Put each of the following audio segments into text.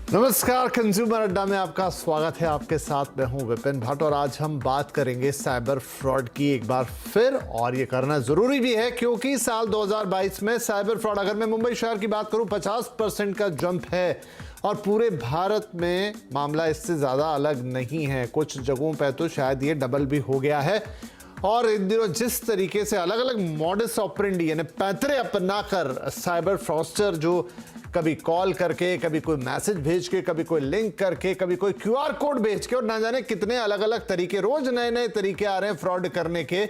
नमस्कार, कंज्यूमर अड्डा में आपका स्वागत है। आपके साथ मैं हूं विपिन भट्ट और आज हम बात करेंगे साइबर फ्रॉड की एक बार फिर। और ये करना जरूरी भी है क्योंकि साल 2022 में साइबर फ्रॉड, अगर मैं मुंबई शहर की बात करूं, 50% का जंप है और पूरे भारत में मामला इससे ज्यादा अलग नहीं है। कुछ जगहों पर तो शायद ये डबल भी हो गया है। और इन दिनों जिस तरीके से अलग अलग मॉडस ऑपरेंडी यानी पैंतरे अपनाकर साइबर फ्रॉडस्टर जो कभी कॉल करके, कभी कोई मैसेज भेज के, कभी कोई लिंक करके, कभी कोई क्यूआर कोड भेज के, और ना जाने कितने अलग अलग तरीके, रोज नए नए तरीके आ रहे हैं फ्रॉड करने के।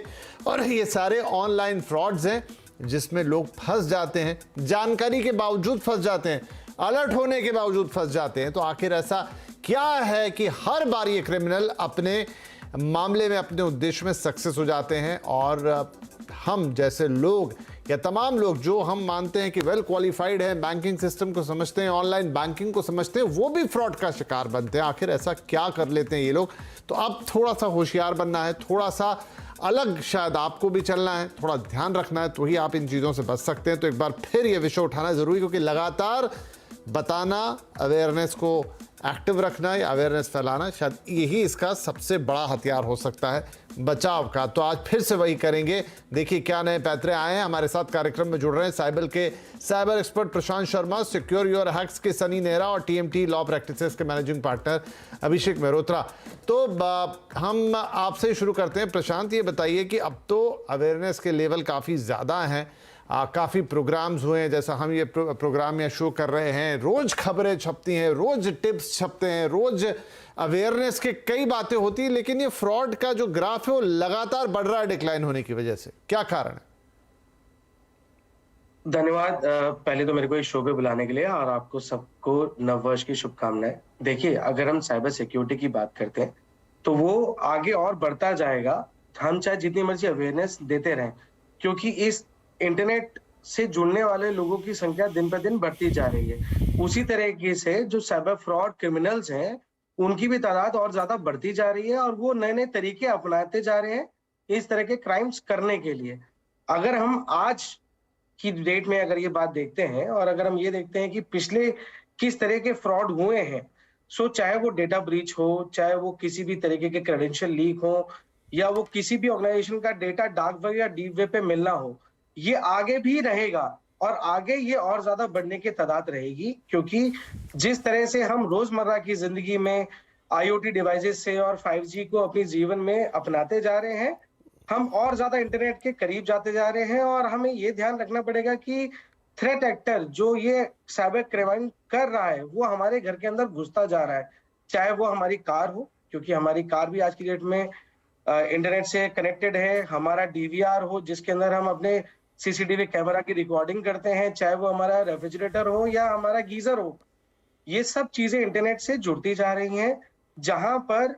और ये सारे ऑनलाइन फ्रॉड्स हैं जिसमें लोग फंस जाते हैं, जानकारी के बावजूद फंस जाते हैं, अलर्ट होने के बावजूद फंस जाते हैं। तो आखिर ऐसा क्या है कि हर बार ये क्रिमिनल अपने मामले में, अपने उद्देश्य में सक्सेस हो जाते हैं और हम जैसे लोग या तमाम लोग जो हम मानते हैं कि वेल क्वालिफाइड हैं, बैंकिंग सिस्टम को समझते हैं, ऑनलाइन बैंकिंग को समझते हैं, वो भी फ्रॉड का शिकार बनते हैं। आखिर ऐसा क्या कर लेते हैं ये लोग? तो अब थोड़ा सा होशियार बनना है, थोड़ा सा अलग शायद आपको भी चलना है, थोड़ा ध्यान रखना है, तो ही आप इन चीज़ों से बच सकते हैं। तो एक बार फिर ये विषय उठाना जरूरी, क्योंकि लगातार बताना, अवेयरनेस को एक्टिव रखना या अवेयरनेस फैलाना, शायद यही इसका सबसे बड़ा हथियार हो सकता है बचाव का। तो आज फिर से वही करेंगे। देखिए क्या नए पैंतरे आए हैं। हमारे साथ कार्यक्रम में जुड़ रहे हैं cyber expert Prashant Sharma, secure your hacks के सनी नेहरा और टीएमटी लॉ प्रैक्टिसेस के मैनेजिंग पार्टनर अभिषेक मेहरोत्रा। तो हम आपसे शुरू करते हैं। प्रशांत, ये बताइए कि अब तो अवेयरनेस के लेवल काफ़ी ज़्यादा हैं, काफ़ी प्रोग्राम्स हुए हैं, जैसा हम ये प्रोग्राम या शो कर रहे हैं, रोज खबरें छपती हैं, रोज टिप्स छपते हैं, रोज अवेयरनेस के कई बातें होती हैं, लेकिन ये फ्रॉड का जो ग्राफ है वो लगातार बढ़ रहा है डिक्लाइन होने की वजह से। क्या कारण है? धन्यवाद। पहले तो मेरे को इस शो पे बुलाने के लिए, और आपको सबको नववर्ष की शुभकामनाएं। देखिए, अगर हम साइबर सिक्योरिटी की बात करते हैं तो वो आगे और बढ़ता जाएगा, हम चाहे जितनी मर्जी अवेयरनेस देते रहें, क्योंकि इस इंटरनेट से जुड़ने वाले लोगों की संख्या दिन पर दिन बढ़ती जा रही है। उसी तरीके से जो साइबर फ्रॉड क्रिमिनल्स हैं, उनकी भी तादाद और ज्यादा बढ़ती जा रही है और वो नए नए तरीके अपनाते जा रहे हैं इस तरह के क्राइम्स करने के लिए। अगर हम आज की डेट में अगर ये बात देखते हैं और अगर हम ये देखते हैं कि पिछले किस तरह के फ्रॉड हुए हैं, सो चाहे वो डेटा ब्रीच हो, चाहे वो किसी भी तरीके के क्रेडेंशियल लीक हो, या वो किसी भी ऑर्गेनाइजेशन का डेटा डार्क वेब या डीप वेब पे मिलना हो, ये आगे भी रहेगा और आगे ये और ज्यादा बढ़ने की तादाद रहेगी। क्योंकि जिस तरह से हम रोजमर्रा की जिंदगी में आईओटी डिवाइसेस से और 5G को अपने जीवन में अपनाते जा रहे हैं, हम और ज्यादा इंटरनेट के करीब जाते जा रहे हैं। और हमें ये ध्यान रखना पड़ेगा कि थ्रेट एक्टर जो ये साइबर क्राइम कर रहा है वो हमारे घर के अंदर घुसता जा रहा है। चाहे वो हमारी कार हो, क्योंकि हमारी कार भी आज की डेट में इंटरनेट से कनेक्टेड है, हमारा डीवीआर हो जिसके अंदर हम अपने सीसीटीवी कैमरा की रिकॉर्डिंग करते हैं, चाहे वो हमारा रेफ्रिजरेटर हो या हमारा गीजर हो, ये सब चीजें इंटरनेट से जुड़ती जा रही हैं, जहां पर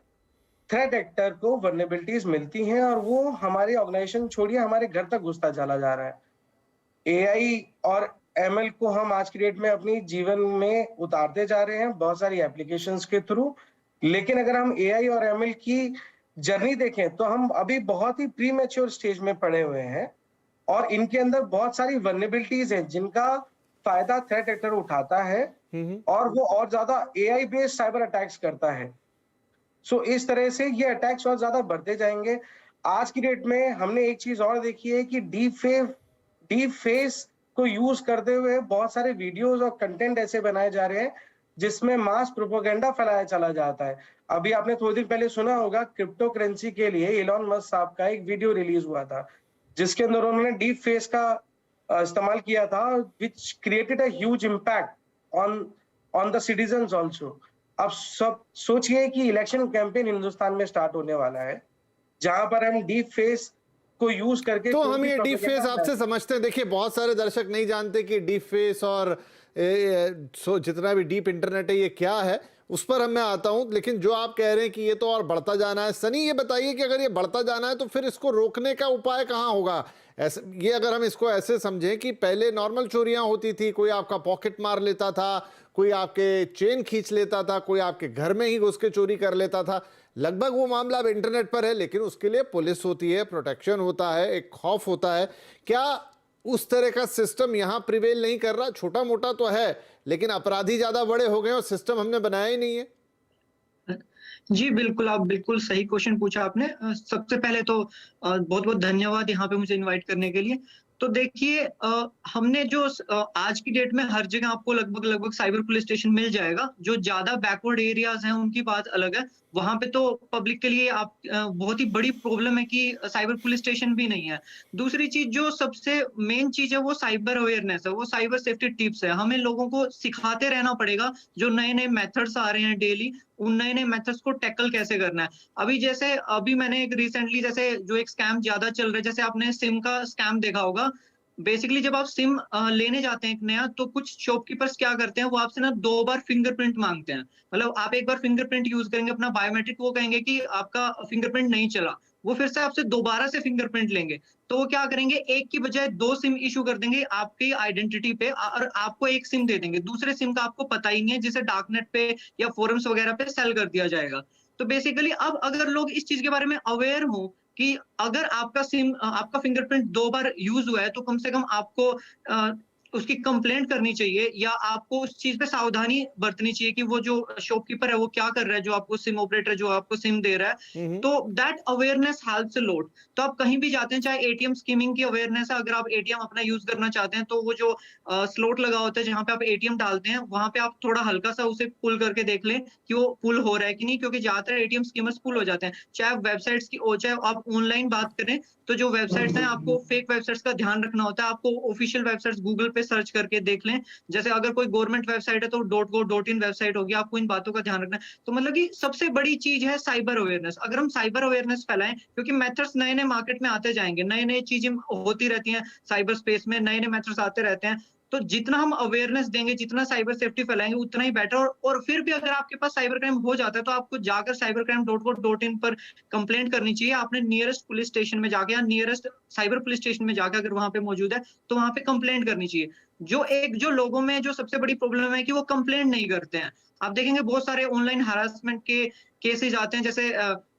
थ्रेट एक्टर को वल्नरेबिलिटीज मिलती हैं और वो हमारे ऑर्गेनाइजेशन छोड़िए हमारे घर तक घुसता चला जा रहा है। एआई और एमएल को हम आज की डेट में अपनी जीवन में उतारते जा रहे हैं बहुत सारी एप्लीकेशंस के थ्रू। लेकिन अगर हम एआई और एमएल की जर्नी देखें तो हम अभी बहुत ही प्री मैच्योर स्टेज में पड़े हुए हैं और इनके अंदर बहुत सारी वल्नरेबिलिटीज हैं जिनका फायदा थ्रेट एक्टर उठाता है और वो और ज्यादा एआई बेस्ड साइबर अटैक्स करता है। सो इस तरह से ये अटैक्स और ज्यादा बढ़ते जाएंगे। आज की डेट में हमने एक चीज और देखी है कि डीप फेस को यूज करते हुए बहुत सारे वीडियोस और कंटेंट ऐसे बनाए जा रहे हैं जिसमें मास प्रोपेगेंडा फैलाया चला जाता है। अभी आपने थोड़ी दिन पहले सुना होगा, क्रिप्टो करेंसी के लिए इलॉन मस्क साहब का एक वीडियो रिलीज हुआ था जिसके अंदर उन्होंने डीप फेस का इस्तेमाल किया था, which created a huge impact on the citizens also. अब सब सोचिए कि इलेक्शन कैंपेन हिंदुस्तान में स्टार्ट होने वाला है जहां पर हम डीप फेस को यूज करके, तो हम ये डीप फेस आपसे समझते हैं। देखिए, बहुत सारे दर्शक नहीं जानते कि डीप फेस और जितना भी डीप इंटरनेट है ये क्या है, उस पर मैं आता हूं। लेकिन जो आप कह रहे हैं कि ये तो और बढ़ता जाना है, सनी ये बताइए कि अगर ये बढ़ता जाना है तो फिर इसको रोकने का उपाय कहाँ होगा? ऐसे ये अगर हम इसको ऐसे समझें कि पहले नॉर्मल चोरियां होती थी, कोई आपका पॉकेट मार लेता था, कोई आपके चेन खींच लेता था, कोई आपके घर में ही घुस के चोरी कर लेता था, लगभग वो मामला अब इंटरनेट पर है, लेकिन उसके लिए पुलिस होती है, प्रोटेक्शन होता है, एक खौफ होता है। क्या उस तरह का सिस्टम यहाँ प्रिवेल नहीं कर रहा। छोटा मोटा तो है, लेकिन अपराधी ज्यादा बड़े हो गए और सिस्टम हमने बनाया ही नहीं है। जी, बिल्कुल, आप बिल्कुल सही क्वेश्चन पूछा आपने। सबसे पहले तो बहुत-बहुत धन्यवाद यहाँ पे मुझे इनवाइट करने के लिए। तो देखिए हमने जो आज की डेट में हर जगह आपको लगभग-लगभग साइबर पुलिस स्टेशन मिल जाएगा। जो ज़्यादा बैकवर्ड एरियाज़ हैं, उनकी बात अलग है। वहाँ पे तो पब्लिक के लिए आप बहुत ही बड़ी प्रॉब्लम है कि साइबर पुलिस स्टेशन भी नहीं है। दूसरी चीज़ जो सबसे मेन चीज़ है, वो साइबर अवेयरनेस है, वो साइबर सेफ्टी टिप्स है। हमें लोगों को सिखाते रहना पड़ेगा, जो नए-नए मेथड्स आ रहे हैं डेली, उन नए-नए मेथड्स को टैकल कैसे करना है। अभी मैंने एक रिसेंटली जैसे जो एक स्कैम ज़्यादा चल रहा है, जैसे आपने सिम का स्कैम देखा होगा। बेसिकली जब आप सिम लेने जाते हैं एक नया, तो कुछ शॉपकीपर्स क्या करते हैं, वो आपसे ना 2 बार फिंगरप्रिंट माँगते हैं। मतलब आप एक बार फिंगरप्रिंट यूज़ करेंगे अपना बायोमेट्रिक, वो कहेंगे कि आपका फिंगरप्रिंट नहीं चला। वो फिर से आपसे दोबारा से फिंगरप्रिंट लेंगे। तो वो क्या करेंगे, एक की बजाय 2 सिम इश्यू कर देंगे आपकी आइडेंटिटी पे और आपको 1 सिम दे देंगे। दूसरे सिम का आपको पता ही नहीं है, जिसे डार्कनेट पे या फोरम्स वगैरह पे सेल कर दिया जाएगा। तो बेसिकली अब अगर लोग इस चीज़ के बारे में अवेयर हों कि अगर आपका फिंगरप्रिंट 2 बार यूज़ हुआ है, तो कम से कम आपको अ, उसकी कंप्लेंट करनी चाहिए या आपको उस चीज़ पे सावधानी बरतनी चाहिए कि वो जो शॉपकीपर है, वो क्या कर रहा है, जो आपको सिम ऑपरेटर जो आपको सिम दे रहा है। तो that awareness helps a lot. तो आप कहीं भी जाते हैं, चाहे एटीएम स्कीमिंग की अवेयरनेस है, अगर आप एटीएम अपना यूज़ करना चाहते हैं, तो वो जो स्लॉट लगा होता है जहाँ पे आप एटीएम डालते हैं, वहाँ पे आप थोड़ा हल्का-सा उसे पुल करके देख लें कि वो पुल हो रहा है कि नहीं, क्योंकि ज़्यादातर एटीएम स्कीमर्स पुल हो जाते हैं। चाहे आप वेबसाइट्स की चाहे आप ऑनलाइन बात करें, तो जो वेबसाइट्स हैं, आपको फेक वेबसाइट्स का ध्यान रखना होता है। आपको ऑफिशियल वेबसाइट्स गूगल पे सर्च करके देख लें। जैसे अगर कोई गवर्नमेंट वेबसाइट है, तो .go.in वेबसाइट होगी, आपको इन बातों का ध्यान रखना है। तो मतलब कि सबसे बड़ी चीज़ है साइबर अवेयरनेस। अगर हम साइबर अवेयरनेस फैलाएँ, क्योंकि मेथड्स नए-नए मार्केट में आते जाएँगे, नई-नई चीज़ें होती रहती हैं साइबर स्पेस में, नए-नए मेथड्स आते रहते हैं। तो जितना हम अवेयरनेस देंगे, जितना साइबर सेफ्टी फैलाएँगे, उतना ही बेटर। और फिर भी अगर आपके पास साइबर क्राइम हो जाता है, तो आपको जाकर cybercrime.go.in पर कंप्लेंट करनी चाहिए। आपने नियरेस्ट पुलिस स्टेशन में जाके या नियरेस्ट साइबर पुलिस स्टेशन में जाके, अगर वहाँ पे मौजूद है, तो वहाँ पे कंप्लेंट करनी चाहिए। जो लोगों में जो सबसे बड़ी प्रॉब्लम है कि वो कंप्लेंट नहीं करते हैं। आप देखेंगे बहुत सारे ऑनलाइन हैरेसमेंट के केसेस आते हैं, जैसे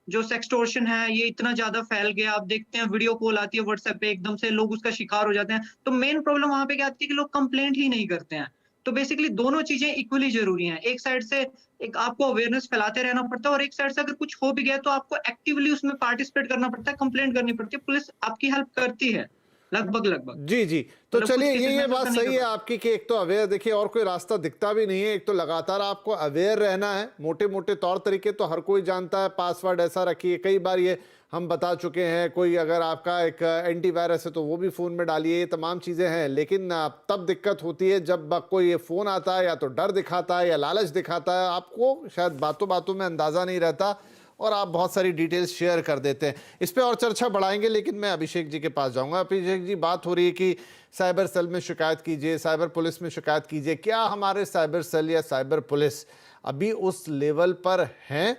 जो सेक्सटॉर्शन है, ये इतना ज़्यादा फैल गया। आप देखते हैं वीडियो कॉल आती है व्हाट्सएप पे, एकदम से लोग उसका शिकार हो जाते हैं। तो मेन प्रॉब्लम वहाँ पे क्या आती है कि लोग कंप्लेंट ही नहीं करते हैं। तो बेसिकली दोनों चीज़ें इक्वली ज़रूरी हैं। एक साइड से एक आपको अवेयरनेस फैलाते रहना पड़ता है, और एक साइड से अगर कुछ हो भी गया, तो आपको एक्टिवली उसमें पार्टिसिपेट करना पड़ता है, कंप्लेंट करनी पड़ती है। पुलिस आपकी हेल्प करती है, लगभग-लगभग। जी, जी। तो मतलब कुछ चलिए केसेस ये में बात ऐसा नहीं सही कर है पाते। आपकी कि एक तो अवेयर, देखिए और कोई रास्ता दिखता भी नहीं है। एक तो लगातार आपको अवेयर रहना है। मोटे-मोटे तौर तरीके तो हर कोई जानता है, पासवर्ड ऐसा रखिए। कई बार ये हम बता चुके हैं। कोई अगर आपका एक एंटीवायरस है तो वो भी फ़ोन में डालिए, ये तमाम चीज़ें हैं। लेकिन तब दिक्कत होती है जब कोई ये फ़ोन आता है, या तो डर दिखाता है या लालच दिखाता है। आपको शायद बातों-बातों में अंदाज़ा नहीं रहता और आप बहुत सारी डिटेल्स शेयर कर देते हैं। इस पे और चर्चा बढ़ाएंगे, लेकिन मैं अभिषेक जी के पास जाऊंगा। अभिषेक जी, बात हो रही है कि साइबर सेल में शिकायत कीजिए, साइबर पुलिस में शिकायत कीजिए। क्या हमारे साइबर सेल या साइबर पुलिस अभी उस लेवल पर हैं,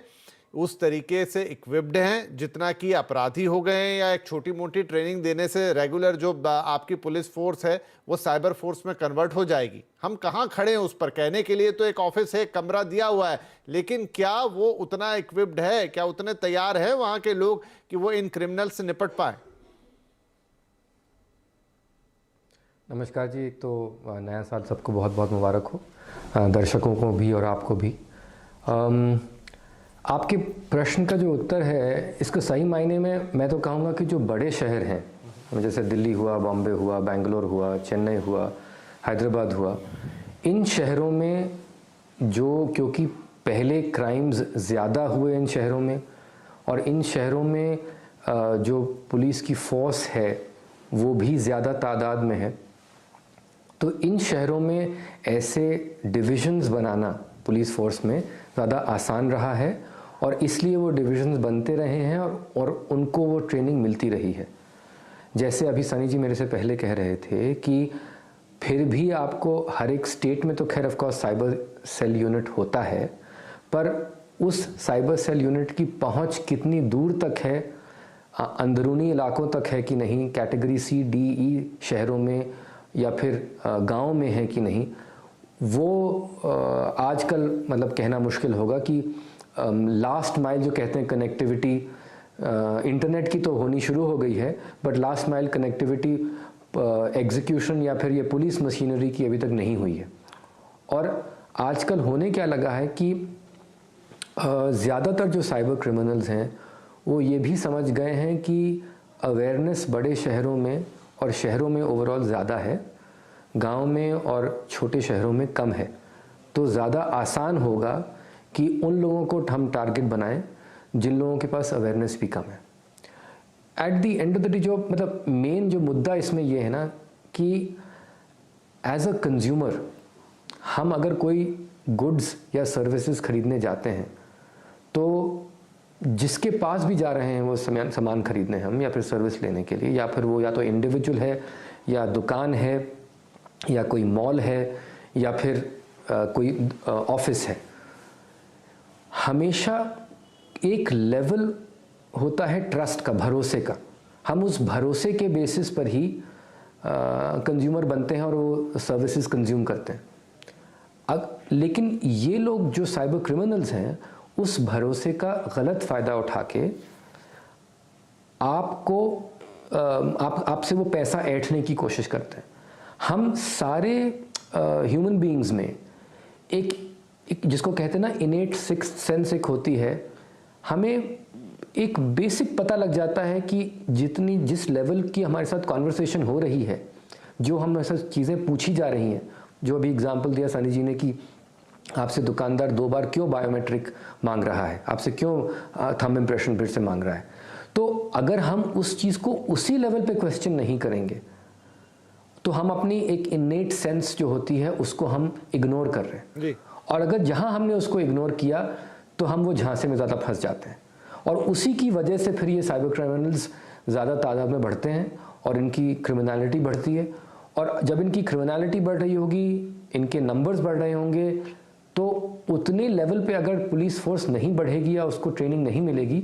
उस तरीके से इक्विप्ड हैं जितना कि अपराधी हो गए हैं, या एक छोटी मोटी ट्रेनिंग देने से रेगुलर जो आपकी पुलिस फोर्स है वो साइबर फोर्स में कन्वर्ट हो जाएगी? हम कहाँ खड़े हैं उस पर? कहने के लिए तो एक ऑफिस है, एक कमरा दिया हुआ है, लेकिन क्या वो उतना इक्विप्ड है, क्या उतने तैयार है वहाँ के लोग कि वो इन क्रिमिनल से निपट पाए? नमस्कार जी। एक तो नया साल सबको बहुत बहुत मुबारक हो, दर्शकों को भी और आपको भी। आपके प्रश्न का जो उत्तर है, इसको सही मायने में मैं तो कहूँगा कि जो बड़े शहर हैं, जैसे दिल्ली हुआ, बॉम्बे हुआ, बेंगलोर हुआ, चेन्नई हुआ, हैदराबाद हुआ, इन शहरों में क्योंकि पहले क्राइम्स ज़्यादा हुए इन शहरों में, और इन शहरों में जो पुलिस की फ़ोर्स है वो भी ज़्यादा तादाद में है, तो इन शहरों में ऐसे डिविजन्स बनाना पुलिस फोर्स में ज़्यादा आसान रहा है, और इसलिए वो डिविजन्स बनते रहे हैं और उनको वो ट्रेनिंग मिलती रही है। जैसे अभी सनी जी मेरे से पहले कह रहे थे कि फिर भी आपको हर एक स्टेट में तो खैर of course cyber cell unit होता है, पर उस साइबर सेल यूनिट की पहुंच कितनी दूर तक है, अंदरूनी इलाकों तक है कि नहीं, कैटेगरी सी डी ई शहरों में या फिर गांव में है कि नहीं, वो आजकल मतलब कहना मुश्किल होगा कि लास्ट माइल जो कहते हैं कनेक्टिविटी, इंटरनेट की तो होनी शुरू हो गई है, but last mile connectivity execution या फिर ये पुलिस मशीनरी की अभी तक नहीं हुई है। और आजकल होने क्या लगा है कि ज़्यादातर जो साइबर क्रिमिनल्स हैं वो ये भी समझ गए हैं कि अवेयरनेस बड़े शहरों में और शहरों में ओवरऑल ज़्यादा है, गांव में और छोटे शहरों में कम है। तो ज़्यादा आसान होगा कि उन लोगों को हम टारगेट बनाएं जिन लोगों के पास अवेयरनेस भी कम है। At the end of the day जो मतलब मेन जो मुद्दा इसमें ये है ना कि एज अ कंज्यूमर हम अगर कोई गुड्स या सर्विसेज खरीदने जाते हैं तो जिसके पास भी जा रहे हैं वो सामान खरीदने हम या फिर सर्विस लेने के लिए, या फिर वो या तो इंडिविजुअल है या दुकान है या कोई मॉल है या फिर कोई ऑफिस है, हमेशा एक लेवल होता है ट्रस्ट का, भरोसे का। हम उस भरोसे के बेसिस पर ही कंज्यूमर बनते हैं और वो सर्विसेज कंज्यूम करते हैं। लेकिन ये लोग जो साइबर क्रिमिनल्स हैं उस भरोसे का गलत फ़ायदा उठा के आपसे वो पैसा ऐंठने की कोशिश करते हैं। हम सारे ह्यूमन बीइंग्स में एक जिसको कहते हैं ना इनेट सिक्स्थ सेंस एक होती है, हमें एक बेसिक पता लग जाता है कि जिस लेवल की हमारे साथ कॉन्वर्सेशन हो रही है, जो हम ऐसा चीज़ें पूछी जा रही हैं, जो अभी एग्जांपल दिया सनी जी ने कि आपसे दुकानदार 2 बार क्यों बायोमेट्रिक मांग रहा है, आपसे क्यों थंब इम्प्रेशन फिर से मांग रहा है, तो अगर हम उस चीज़ को उसी लेवल पे क्वेश्चन नहीं करेंगे तो हम अपनी एक इनेट सेंस जो होती है उसको हम इग्नोर कर रहे हैं जी। और अगर जहां हमने उसको इग्नोर किया तो हम वो झांसे में ज़्यादा फंस जाते हैं और उसी की वजह से फिर ये साइबर क्रिमिनल्स ज़्यादा तादाद में बढ़ते हैं और इनकी क्रिमिनलिटी बढ़ती है। और जब इनकी क्रिमिनलिटी बढ़ रही होगी, इनके नंबर्स बढ़ रहे होंगे, तो उतने लेवल पे अगर पुलिस फोर्स नहीं बढ़ेगी या उसको ट्रेनिंग नहीं मिलेगी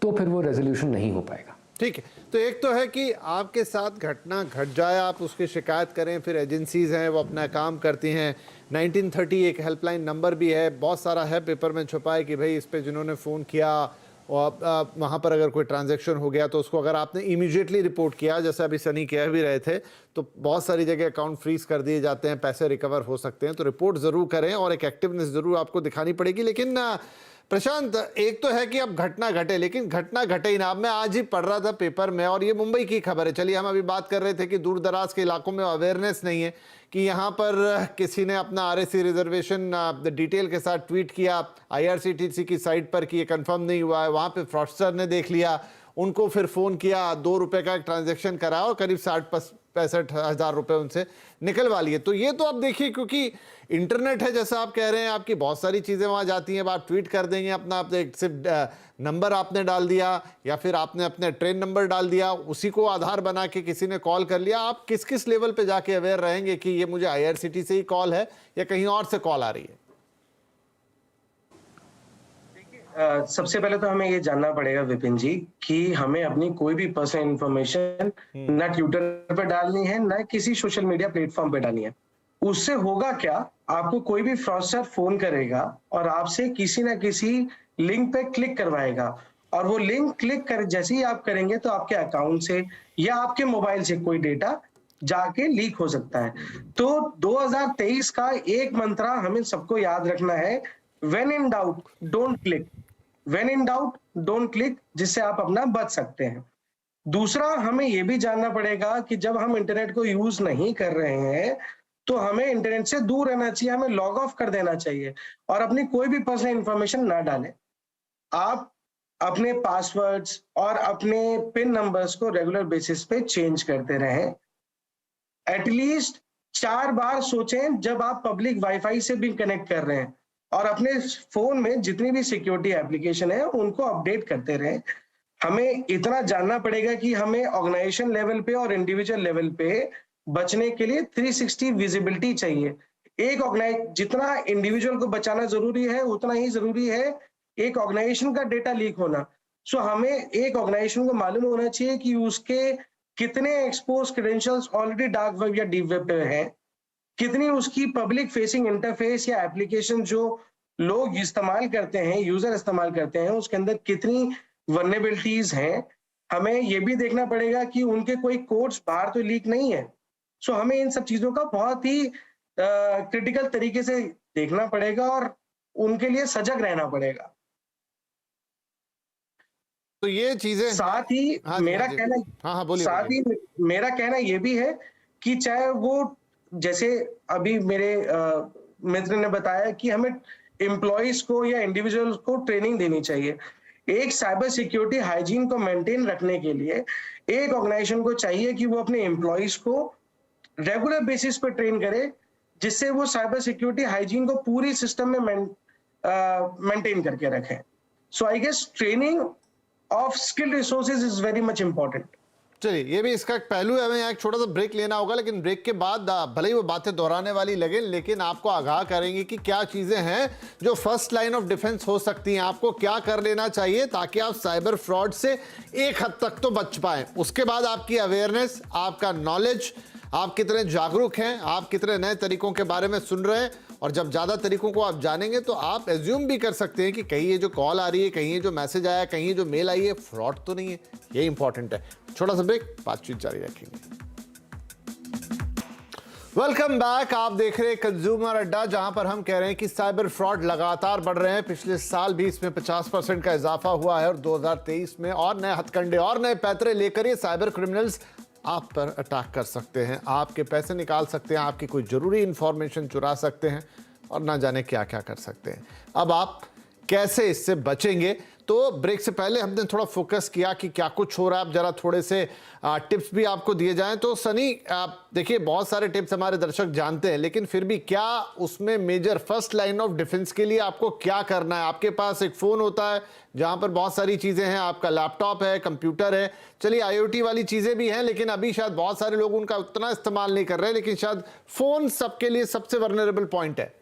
तो फिर वो रेजोल्यूशन नहीं हो पाएगा। ठीक है, तो एक तो है कि आपके साथ घटना घट जाए, आप उसकी शिकायत करें, फिर एजेंसीज हैं वो अपना काम करती हैं। 1930 एक हेल्पलाइन नंबर भी है, बहुत सारा है पेपर में छुपा है कि भाई इस पे जिन्होंने फ़ोन किया और वहाँ पर अगर कोई ट्रांजैक्शन हो गया तो उसको अगर आपने इमीडिएटली रिपोर्ट किया, जैसे अभी सनी कह भी रहे थे, तो बहुत सारी जगह अकाउंट फ्रीज कर दिए जाते हैं, पैसे रिकवर हो सकते हैं। तो रिपोर्ट ज़रूर करें और एक एक्टिवनेस ज़रूर आपको दिखानी पड़ेगी। लेकिन प्रशांत, एक तो है कि अब घटना घटे, लेकिन घटना घटे ही ना। अब मैं आज ही पढ़ रहा था पेपर में और ये मुंबई की खबर है। चलिए, हम अभी बात कर रहे थे कि दूर दराज के इलाकों में अवेयरनेस नहीं है कि यहाँ पर किसी ने अपना आरएसी रिजर्वेशन डिटेल के साथ ट्वीट किया आईआरसीटीसी की साइट पर कि ये कंफर्म नहीं हुआ है। वहाँ पे फ्रॉडस्टर ने देख लिया, उनको फिर फ़ोन किया, 2 रुपये का एक ट्रांजेक्शन करा और करीब 60-65 हज़ार रुपये उनसे निकलवा लिए। तो ये तो आप देखिए, क्योंकि इंटरनेट है, जैसा आप कह रहे हैं, आपकी बहुत सारी चीज़ें वहाँ जाती हैं। अब आप ट्वीट कर देंगे अपना, सिर्फ नंबर आपने डाल दिया या फिर आपने अपने ट्रेन नंबर डाल दिया, उसी को आधार बना के किसी ने कॉल कर लिया। आप किस किस लेवल पे जाके अवेयर रहेंगे कि ये मुझे आईआरसीटी से ही कॉल है या कहीं और से कॉल आ रही है? सबसे पहले तो हमें ये जानना पड़ेगा विपिन जी कि हमें अपनी कोई भी पर्सनल इंफॉर्मेशन ना ट्विटर पे डालनी है, ना किसी सोशल मीडिया प्लेटफॉर्म पे डालनी है। उससे होगा क्या, आपको कोई भी फ्रॉडस्टर फोन करेगा और आपसे किसी ना किसी लिंक पे क्लिक करवाएगा और वो लिंक क्लिक कर जैसे ही आप करेंगे तो आपके अकाउंट से या आपके मोबाइल से कोई डेटा जाके लीक हो सकता है। तो 2023 का एक मंत्र हमें सबको याद रखना है, when in doubt don't click, when in doubt don't click, जिससे आप अपना बच सकते हैं। दूसरा, हमें यह भी जानना पड़ेगा कि जब हम इंटरनेट को यूज नहीं कर रहे हैं तो हमें इंटरनेट से दूर रहना चाहिए, हमें लॉग ऑफ कर देना चाहिए और अपनी कोई भी पर्सनल इंफॉर्मेशन ना डालें। आप अपने पासवर्ड्स और अपने पिन नंबर्स को रेगुलर बेसिस पे चेंज करते रहें। एटलीस्ट 4 बार सोचें जब आप पब्लिक वाईफाई से भी कनेक्ट कर रहे हैं और अपने फोन में जितनी भी सिक्योरिटी एप्लीकेशन है उनको अपडेट करते रहें। हमें इतना जानना पड़ेगा कि हमें ऑर्गेनाइजेशन लेवल पे और इंडिविजुअल लेवल पे बचने के लिए 360 विजिबिलिटी चाहिए। जितना इंडिविजुअल को बचाना जरूरी है उतना ही जरूरी है एक ऑर्गेनाइजेशन का डेटा लीक होना। सो हमें एक ऑर्गेनाइजेशन को मालूम होना चाहिए कि उसके कितने expose credentials already dark web या डीप वेब पे हैं, कितनी उसकी पब्लिक फेसिंग इंटरफेस या एप्लीकेशन जो लोग इस्तेमाल करते हैं, यूजर इस्तेमाल करते हैं, उसके अंदर कितनी वल्नरेबिलिटीज हैं, हमें ये भी देखना पड़ेगा कि उनके कोई कोड्स बाहर तो लीक नहीं है। सो हमें इन सब चीजों का बहुत ही क्रिटिकल तरीके से देखना पड़ेगा और उनके लिए सजग रहना पड़ेगा। तो ये चीजें साथ ही हाँ जी, मेरा हाँ जी। कहना हाँ हाँ बोलिए साथ बोलिए। ही मेरा कहना ये भी है कि चाहे वो, जैसे अभी मेरे मित्र ने बताया कि हमें एम्प्लॉइज को या इंडिविजुअल्स को ट्रेनिंग देनी चाहिए। एक साइबर सिक्योरिटी हाइजीन को मेंटेन रखने के लिए एक ऑर्गेनाइजेशन को चाहिए कि वो अपने एम्प्लॉइज को रेगुलर बेसिस पे ट्रेन करे, जिससे वो साइबर सिक्योरिटी हाइजीन को पूरी सिस्टम में मेंटेन करके रखें। So I guess training of skilled resources is very much important. चलिए, ये भी इसका एक पहलू है। हमें यहाँ एक छोटा सा ब्रेक लेना होगा, लेकिन ब्रेक के बाद भले ही वो बातें दोहराने वाली लगे, लेकिन आपको आगाह करेंगे कि क्या चीजें हैं जो फर्स्ट लाइन ऑफ डिफेंस हो सकती हैं। आपको क्या कर लेना चाहिए ताकि आप साइबर फ्रॉड से एक हद तक तो बच पाए। उसके बाद आपकी अवेयरनेस, आपका नॉलेज, आप कितने जागरूक हैं, आप कितने नए तरीकों के बारे में सुन रहे हैं, और जब ज़्यादा तरीकों को आप जानेंगे तो आप एज्यूम भी कर सकते हैं कि कहीं ये जो कॉल आ रही है, कहीं ये जो मैसेज आया, कहीं ये जो मेल आई है, फ्रॉड तो नहीं है। ये इंपॉर्टेंट है। छोटा सा ब्रेक, बातचीत जारी रखेंगे। Welcome back. आप देख रहे हैं कंज्यूमर अड्डा, जहां पर हम कह रहे हैं कि साइबर फ्रॉड लगातार बढ़ रहे हैं। पिछले साल भी इसमें 50% का इजाफा हुआ है और 2023 में और नए हथकंडे और नए पैतरे लेकर ये साइबर क्रिमिनल्स आप पर अटैक कर सकते हैं, आपके पैसे निकाल सकते हैं, आपकी कोई ज़रूरी इंफॉर्मेशन चुरा सकते हैं और ना जाने क्या क्या कर सकते हैं। अब आप कैसे इससे बचेंगे? तो ब्रेक से पहले हमने थोड़ा फोकस किया कि क्या कुछ हो रहा है। अब जरा थोड़े से टिप्स भी आपको दिए जाएं। तो सनी, आप देखिए, बहुत सारे टिप्स हमारे दर्शक जानते हैं, लेकिन फिर भी क्या उसमें major first line of defence के लिए आपको क्या करना है? आपके पास एक फ़ोन होता है जहां पर बहुत सारी चीज़ें हैं, आपका लैपटॉप है, कंप्यूटर है, चलिए IoT वाली चीज़ें भी हैं, लेकिन अभी शायद बहुत सारे लोग उनका उतना इस्तेमाल नहीं कर रहे, लेकिन शायद फ़ोन सबके लिए सबसे वर्नरेबल पॉइंट है।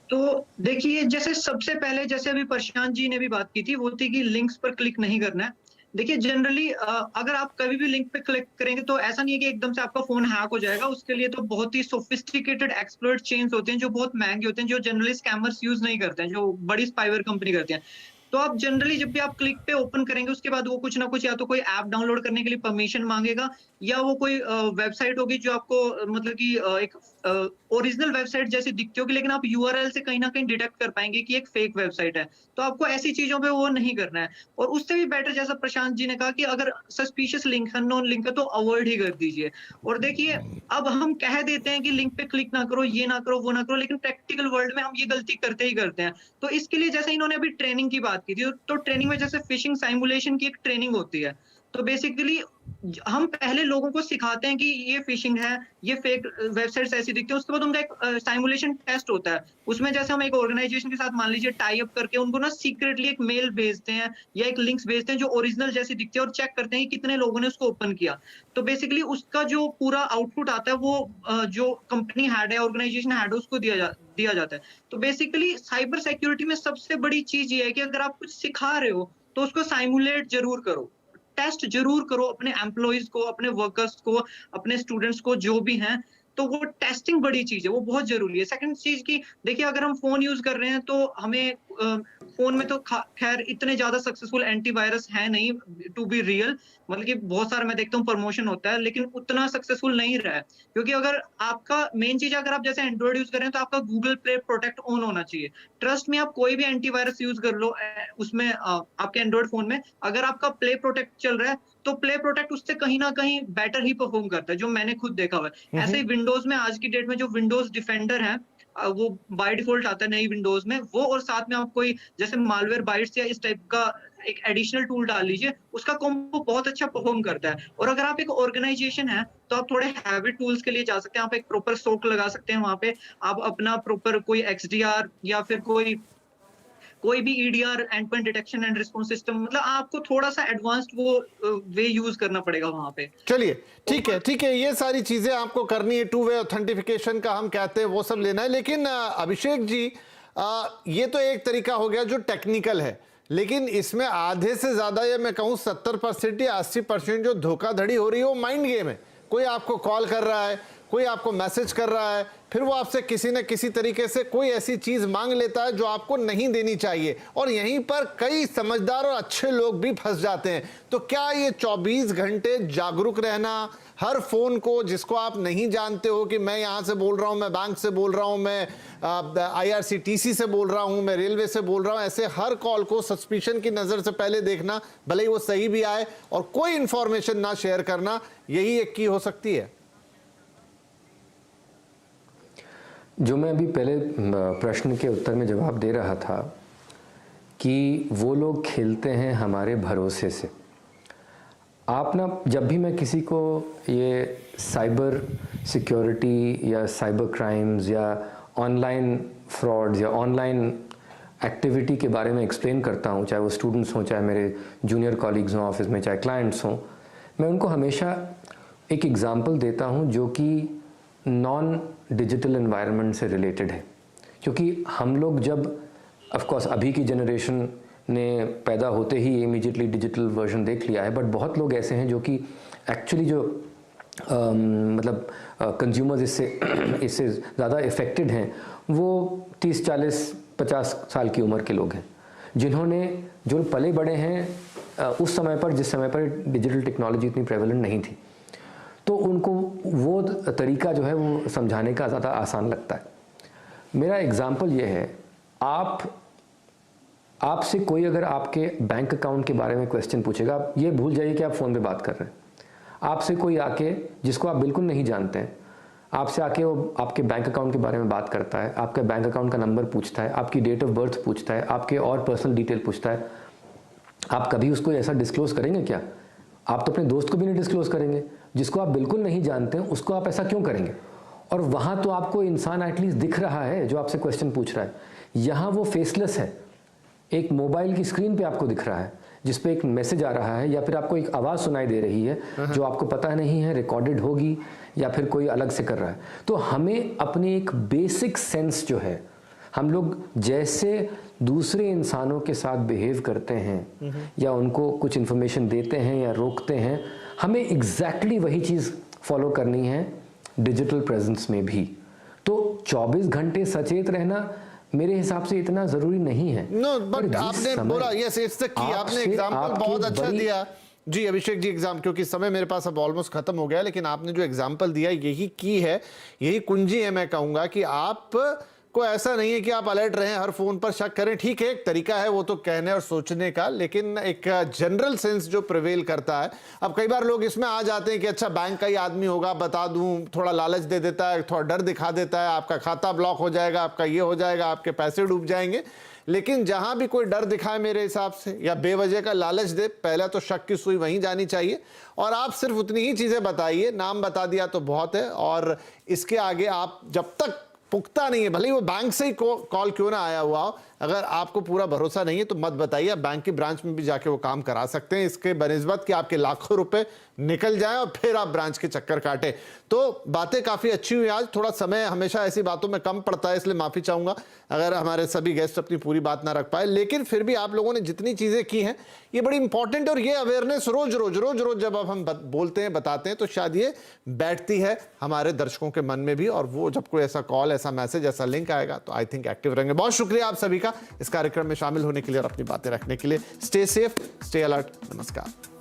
तो देखिए, जैसे सबसे पहले, जैसे अभी प्रशांत जी ने भी बात की थी, वो थी कि लिंक्स पर क्लिक नहीं करना है। देखिए, जनरली अगर आप कभी भी लिंक पे क्लिक करेंगे तो ऐसा नहीं है कि एकदम से आपका फोन हैक हो जाएगा। उसके लिए तो बहुत ही सोफिस्टिकेटेड एक्सप्लॉइट चेन्स होते हैं जो बहुत महंगे होते हैं, जो जनरली स्कैमर्स यूज नहीं करते हैं, जो बड़ी स्पाईवेयर कंपनी करती है। तो आप जनरली जब भी आप क्लिक पे ओपन करेंगे, उसके बाद वो कुछ ना कुछ या तो कोई ऐप डाउनलोड करने के लिए परमिशन मांगेगा, या वो कोई वेबसाइट होगी जो आपको मतलब कि एक ओरिजिनल वेबसाइट जैसी दिखती होगी, लेकिन आप URL से कहीं ना कहीं डिटेक्ट कर पाएंगे कि एक फेक वेबसाइट है। तो आपको ऐसी चीजों पे वो नहीं करना है। और उससे भी बेटर, जैसा प्रशांत जी ने कहा, कि अगर सस्पिशियस लिंक, अननोन लिंक है तो अवॉइड ही कर दीजिए। और देखिए, अब हम कह देते हैं कि लिंक पे क्लिक ना करो, ये ना करो, वो ना करो, लेकिन प्रैक्टिकल वर्ल्ड में हम ये गलती करते ही करते हैं। तो इसके लिए, जैसे इन्होंने अभी ट्रेनिंग की बात की थी, तो ट्रेनिंग में जैसे फिशिंग साइमुलेशन की एक ट्रेनिंग होती है। तो बेसिकली हम पहले लोगों को सिखाते हैं कि ये फिशिंग है, ये फेक वेबसाइट्स ऐसी दिखती है। उसके बाद उनका एक साइमुलेशन टेस्ट होता है। उसमें जैसे हम एक ऑर्गेनाइजेशन के साथ, मान लीजिए, टाई अप करके उनको ना सीक्रेटली एक मेल भेजते हैं या एक लिंक्स भेजते हैं जो ओरिजिनल जैसी दिखती है, और चेक करते हैं कि कितने लोगों ने उसको ओपन किया। तो बेसिकली उसका जो पूरा आउटपुट आता है वो जो कंपनी हेड है, ऑर्गेनाइजेशन हेड है, उसको दिया जाता है। तो बेसिकली साइबर सिक्योरिटी में सबसे बड़ी चीज ये है कि अगर आप कुछ सिखा रहे हो तो उसको साइमुलेट जरूर करो, टेस्ट जरूर करो अपने एम्प्लॉइज को, अपने वर्कर्स को, अपने स्टूडेंट्स को, जो भी हैं। तो वो टेस्टिंग बड़ी चीज है, वो बहुत जरूरी है। सेकंड चीज की, देखिए, अगर हम फोन यूज कर रहे हैं तो हमें फोन में तो खैर इतने ज्यादा सक्सेसफुल एंटीवायरस है नहीं, टू बी रियल। मतलब कि बहुत सारा मैं देखता हूँ प्रमोशन होता है, लेकिन उतना सक्सेसफुल नहीं रहा है। क्योंकि अगर आपका मेन चीज, अगर आप जैसे एंड्रॉइड यूज कर रहे हैं तो आपका गूगल प्ले प्रोटेक्ट ऑन होना चाहिए। ट्रस्ट में, आप कोई भी एंटीवायरस यूज कर लो उसमें, आपके एंड्रॉइड फोन में अगर आपका प्ले प्रोटेक्ट चल रहा है तो प्ले प्रोटेक्ट उससे कहीं ना कहीं बेटर ही परफॉर्म करता है, जो मैंने खुद देखा हुआ है। ऐसे ही विंडोज में आज की डेट में जो विंडोज डिफेंडर है, वो बाय डिफॉल्ट आता है नई विंडोज में, वो, और साथ में आप कोई जैसे मालवेयर बाइट्स या इस टाइप का एक एडिशनल टूल डाल लीजिए, उसका कॉम्बो बहुत अच्छा परफॉर्म करता है। और अगर आप एक ऑर्गेनाइजेशन है तो आप थोड़े हैवी टूल्स के लिए जा सकते हैं। आप एक प्रॉपर सोक लगा सकते हैं, वहां पे आप अपना प्रॉपर कोई XDR या फिर कोई भी EDR, and point detection and response system, मतलब आपको थोड़ा सा एडवांस्ड वो वे यूज करना पड़ेगा वहां पे। चलिए, ठीक है, ठीक है, ये सारी चीजें आपको करनी है। 2 वे ऑथेंटिफिकेशन का हम कहते हैं, वो सब लेना है। लेकिन अभिषेक जी, ये तो एक तरीका हो गया जो टेक्निकल है, लेकिन इसमें आधे से ज्यादा, या मैं कहूँ 70% या 80% जो धोखाधड़ी हो रही है वो माइंड गेम है। कोई आपको कॉल कर रहा है, कोई आपको मैसेज कर रहा है, फिर वो आपसे किसी न किसी तरीके से कोई ऐसी चीज मांग लेता है जो आपको नहीं देनी चाहिए, और यहीं पर कई समझदार और अच्छे लोग भी फंस जाते हैं। तो क्या ये 24 घंटे जागरूक रहना, हर फोन को जिसको आप नहीं जानते हो कि मैं यहां से बोल रहा हूं, मैं बैंक से बोल रहा हूं, मैं IRCTC से बोल रहा हूं, मैं रेलवे से बोल रहा हूं, ऐसे हर कॉल को सस्पिशन की नजर से पहले देखना, भले ही वो सही भी आए, और कोई इंफॉर्मेशन ना शेयर करना, यही एक की हो सकती है। जो मैं अभी पहले प्रश्न के उत्तर में जवाब दे रहा था कि वो लोग खेलते हैं हमारे भरोसे से। आप ना, जब भी मैं किसी को ये साइबर सिक्योरिटी या साइबर क्राइम्स या ऑनलाइन फ्रॉड्स या ऑनलाइन एक्टिविटी के बारे में एक्सप्लेन करता हूँ, चाहे वो स्टूडेंट्स हों, चाहे मेरे जूनियर कॉलीग्स हों ऑफिस में, चाहे क्लाइंट्स हों, मैं उनको हमेशा एक एग्ज़ाम्पल देता हूँ जो कि नॉन डिजिटल एनवायरनमेंट से रिलेटेड है। क्योंकि हम लोग जब, ऑफ कोर्स अभी की जनरेशन ने पैदा होते ही इमीडिएटली डिजिटल वर्जन देख लिया है, बट बहुत लोग ऐसे हैं जो कि एक्चुअली जो मतलब कंज्यूमर्स इससे ज़्यादा इफ़ेक्टेड हैं, वो 30, 40, 50 साल की उम्र के लोग हैं, जिन्होंने जो पले बड़े हैं उस समय पर, जिस समय पर डिजिटल टेक्नोलॉजी इतनी प्रेवलेंट नहीं थी, तो उनको वो तरीका जो है वो समझाने का ज़्यादा आसान लगता है। मेरा एग्ज़ाम्पल ये है, आपसे कोई अगर आपके बैंक अकाउंट के बारे में क्वेश्चन पूछेगा, आप ये भूल जाइए कि आप फ़ोन पे बात कर रहे हैं। आपसे कोई आके, जिसको आप बिल्कुल नहीं जानते हैं, आपसे आके वो आपके बैंक अकाउंट के बारे में बात करता है, आपके बैंक अकाउंट का नंबर पूछता है, आपकी डेट ऑफ बर्थ पूछता है, आपके और पर्सनल डिटेल पूछता है, आप कभी उसको ऐसा डिस्क्लोज़ करेंगे क्या? आप तो अपने दोस्त को भी नहीं डिस्क्लोज़ करेंगे। जिसको आप बिल्कुल नहीं जानते हैं उसको आप ऐसा क्यों करेंगे? और वहाँ तो आपको इंसान एटलीस्ट दिख रहा है जो आपसे क्वेश्चन पूछ रहा है। यहाँ वो फेसलेस है, एक मोबाइल की स्क्रीन पे आपको दिख रहा है जिस पे एक मैसेज आ रहा है, या फिर आपको एक आवाज़ सुनाई दे रही है जो आपको पता नहीं है रिकॉर्डेड होगी या फिर कोई अलग से कर रहा है। तो हमें अपनी एक बेसिक सेंस जो है, हम लोग जैसे दूसरे इंसानों के साथ बिहेव करते हैं या उनको कुछ इन्फॉर्मेशन देते हैं या रोकते हैं, हमें एग्जैक्टली वही चीज़ फॉलो करनी है डिजिटल प्रेजेंस में भी। तो 24 घंटे सचेत रहना मेरे हिसाब से इतना ज़रूरी नहीं है। नो, बट आपने बोला, यस इट्स द की, आपने एग्जांपल बहुत अच्छा दिया जी अभिषेक जी। क्योंकि समय मेरे पास अब ऑलमोस्ट खत्म हो गया, लेकिन आपने जो एग्जांपल दिया यही की है, यही कुंजी है। मैं कहूंगा कि आप को ऐसा नहीं है कि आप अलर्ट रहें, हर फोन पर शक करें। ठीक है, एक तरीका है वो तो कहने और सोचने का, लेकिन एक जनरल सेंस जो प्रिवेल करता है। अब कई बार लोग इसमें आ जाते हैं कि अच्छा बैंक का ही आदमी होगा, बता दूं, थोड़ा लालच दे देता है, थोड़ा डर दिखा देता है, आपका खाता ब्लॉक हो जाएगा, आपका ये हो जाएगा, आपके पैसे डूब जाएंगे। लेकिन जहां भी कोई डर दिखाए मेरे हिसाब से, या बेवजह का लालच दे, पहले तो शक की सुई वहीं जानी चाहिए, और आप सिर्फ उतनी ही चीजें बताइए। नाम बता दिया तो बहुत है, और इसके आगे आप जब तक पुख्ता नहीं है, भले ही वो बैंक से ही कॉल क्यों ना आया हुआ हो, अगर आपको पूरा भरोसा नहीं है तो मत बताइए। बैंक की ब्रांच में भी जाके वो काम करा सकते हैं, इसके बनिस्बत कि आपके लाखों रुपए निकल जाएं और फिर आप ब्रांच के चक्कर काटें। तो बातें काफ़ी अच्छी हुई आज। थोड़ा समय हमेशा ऐसी बातों में कम पड़ता है, इसलिए माफ़ी चाहूँगा अगर हमारे सभी गेस्ट अपनी पूरी बात ना रख पाए, लेकिन फिर भी आप लोगों ने जितनी चीज़ें की हैं ये बड़ी इंपॉर्टेंट, और ये अवेयरनेस रोज रोज जब अब हम बोलते हैं, बताते हैं, तो शायद ये बैठती है हमारे दर्शकों के मन में भी, और वो जब कोई ऐसा कॉल, ऐसा मैसेज, ऐसा लिंक आएगा तो आई थिंक एक्टिव रहेंगे। बहुत शुक्रिया आप सभी का इस कार्यक्रम में शामिल होने के लिए और अपनी बातें रखने के लिए। स्टे सेफ, स्टे अलर्ट, नमस्कार।